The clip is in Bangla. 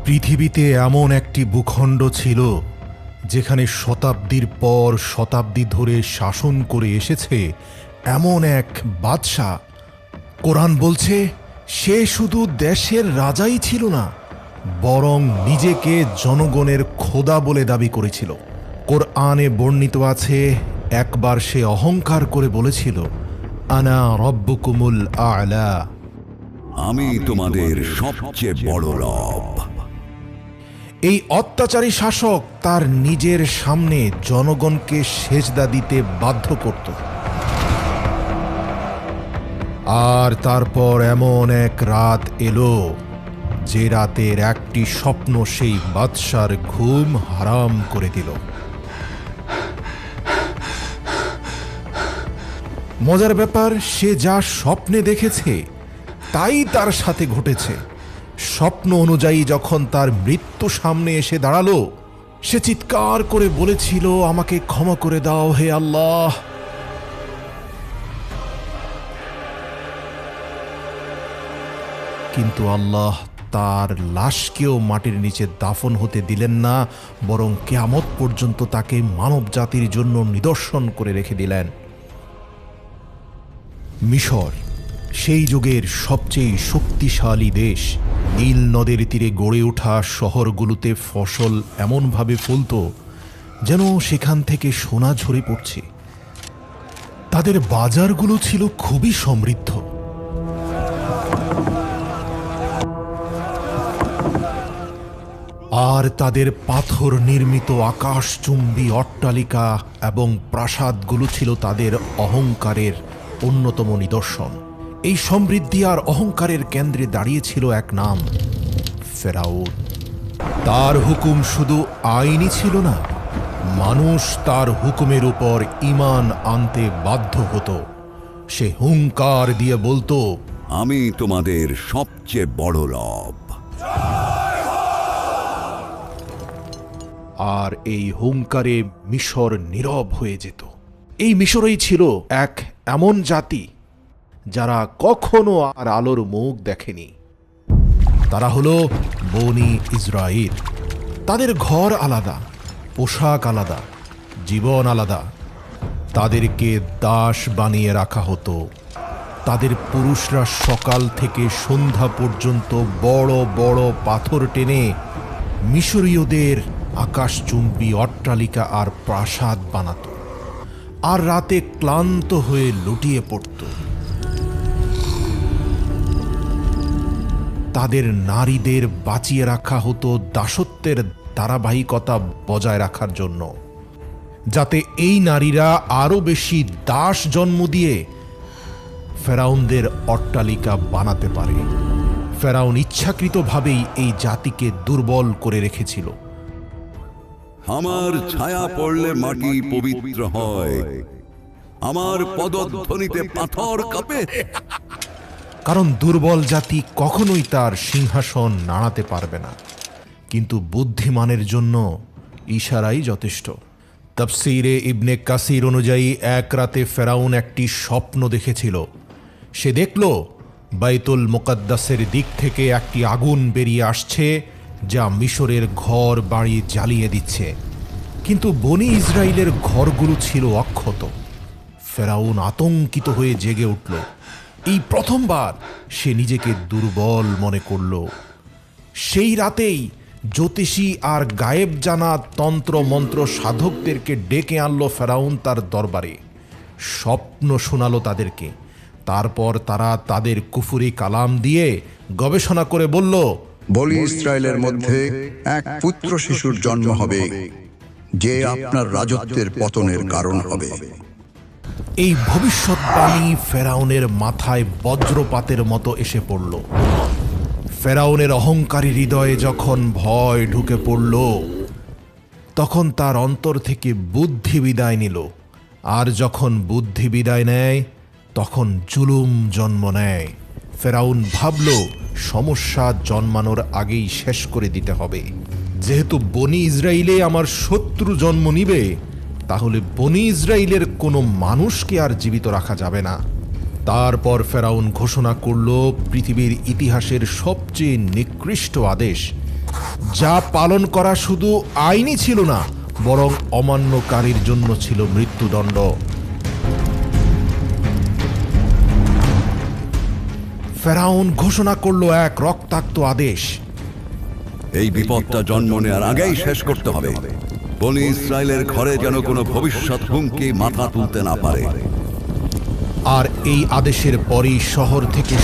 পৃথিবীতে এমন একটি ভূখণ্ড ছিল যেখানে শতাব্দীর পর শতাব্দী ধরে শাসন করে এসেছে এমন এক বাদশাহ। কোরআন বলছে সে শুধু দেশের রাজাই ছিল না, বরং নিজেকে জনগণের খোদা বলে দাবি করেছিল। কোরআনে বর্ণিত আছে, একবার সে অহংকার করে বলেছিল, আনা রব্বুকুমুল আ'লা, আমি তোমাদের সবচেয়ে বড় রব। এই অত্যাচারী শাসক তার নিজের সামনে জনগণকে সেজদা দিতে বাধ্য করত। আর তারপর এমন এক রাত এলো যে রাতের একটি স্বপ্ন সেই বাদশার ঘুম হারাম করে দিল। মজার ব্যাপার, সে যা স্বপ্নে দেখেছে তাই তার সাথে ঘটেছে। স্বপ্ন অনুযায়ী যখন তার মৃত্যু সামনে এসে দাঁড়ালো, সে চিৎকার করে বলেছিল, আমাকে ক্ষমা করে দাও হে আল্লাহ। কিন্তু আল্লাহ তার লাশকেও মাটির নিচে দাফন হতে দিলেন না, বরং কিয়ামত পর্যন্ত তাকে মানব জাতির জন্য নিদর্শন করে রেখে দিলেন। মিশর সেই যুগের সবচেয়ে শক্তিশালী দেশ। নীল নদের তীরে গড়ে ওঠা শহরগুলোতে ফসল এমনভাবে ফলত যেন সেখান থেকে সোনা ঝরে পড়ছে। তাদের বাজারগুলো ছিল খুবই সমৃদ্ধ। আর তাদের পাথর নির্মিত আকাশচুম্বী অট্টালিকা এবং প্রাসাদগুলো ছিল তাদের অহংকারের অন্যতম নিদর্শন। এই সমৃদ্ধি আর অহংকারের কেন্দ্রে দাঁড়িয়েছিল এক নাম, ফেরাউন। তার হুকুম শুধু আইনি ছিল না, মানুষ তার হুকুমের উপর ঈমান আনতে বাধ্য হতো। সে হুঙ্কার দিয়ে বলতো, আমি তোমাদের সবচেয়ে বড় রব। আর এই হুঙ্কারে মিশর নীরব হয়ে যেত। এই মিশরই ছিল এক এমন জাতি যারা কখনো আর আলোর মুখ দেখেনি। তারা হলো বনি ইসরাইল। তাদের ঘর আলাদা, পোশাক আলাদা, জীবন আলাদা। তাদেরকে দাস বানিয়ে রাখা হতো। তাদের পুরুষরা সকাল থেকে সন্ধ্যা পর্যন্ত বড় বড় পাথর টেনে মিশরীয়দের আকাশচুম্বী অট্টালিকা আর প্রাসাদ বানাত, আর রাতে ক্লান্ত হয়ে লুটিয়ে পড়ত। তাদের নারীদের বাঁচিয়ে রাখা হতো দাসত্বের ধারাবাহিকতা বজায় রাখার জন্য, যাতে এই নারীরা আরো বেশি দাস জন্ম দিয়ে ফেরাউনদের অট্টালিকা বানাতে পারে। ফেরাউন ইচ্ছাকৃতভাবেই এই জাতিকে দুর্বল করে রেখেছিল। আমার ছায়া পড়লে মাটি পবিত্র হয়, আমার পদধ্বনিতে পাথর কাঁপে। কারণ দুর্বল জাতি কখনোই তার সিংহাসন নাড়াতে পারবে না। কিন্তু বুদ্ধিমানের জন্য ইশারাই যথেষ্ট। তাফসীরে ইবনে কাসির অনুযায়ী এক রাতে ফেরাউন একটি স্বপ্ন দেখেছিল। সে দেখল বাইতুল মুকাদ্দাসের দিক থেকে একটি আগুন বেরিয়ে আসছে, যা মিশরের ঘর বাড়ি জ্বালিয়ে দিচ্ছে। কিন্তু বনি ইসরায়েলের ঘরগুলো ছিল অক্ষত। ফেরাউন আতঙ্কিত হয়ে জেগে উঠল। এই প্রথমবার সে নিজেকে দুর্বল মনে করল। সেই রাতেই জ্যোতিষী আর গায়েব জানা তন্ত্র মন্ত্র সাধকদেরকে ডেকে আনলো ফেরাউন তার দরবারে। স্বপ্ন শোনালো তাদেরকে। তারপর তারা তাদের কুফরি কালাম দিয়ে গবেষণা করে বলল, বনি ইসরায়েলের মধ্যে এক পুত্র শিশুর জন্ম হবে, যে আপনার রাজত্বের পতনের কারণ হবে। এই ভবিষ্যৎবাণী ফেরাউনের মাথায় বজ্রপাতের মতো এসে পড়ল। ফেরাউনের অহংকারী হৃদয়ে যখন ভয় ঢুকে পড়ল, তখন তার অন্তর থেকে বুদ্ধি বিদায় নিল। আর যখন বুদ্ধি বিদায় নেয়, তখন জুলুম জন্ম নেয়। ফেরাউন ভাবল, সমস্যা জন্মানোর আগেই শেষ করে দিতে হবে। যেহেতু বনি ইসরায়েলে আমার শত্রু জন্ম নিবে, তাহলে বনি ইসরায়েলের কোনো মানুষকে আর জীবিত রাখা যাবে না। তারপর ফেরাউন ঘোষণা করল পৃথিবীর ইতিহাসের সবচেয়ে নিকৃষ্ট আদেশ, যা পালন করা শুধু আইনই ছিল না, বরং অমান্যকারীর জন্য ছিল মৃত্যুদণ্ড। ফেরাউন ঘোষণা করল এক রক্তাক্ত আদেশ। এই বিপদটা জন্ম নেওয়ার আগেই শেষ করতে হবে। বনি ইসরায়েলের ঘরে যেন কোনো ভবিষ্যৎ হুমকি মাথা তুলতে না পারে। আর এই আদেশের পরই শহর থেকে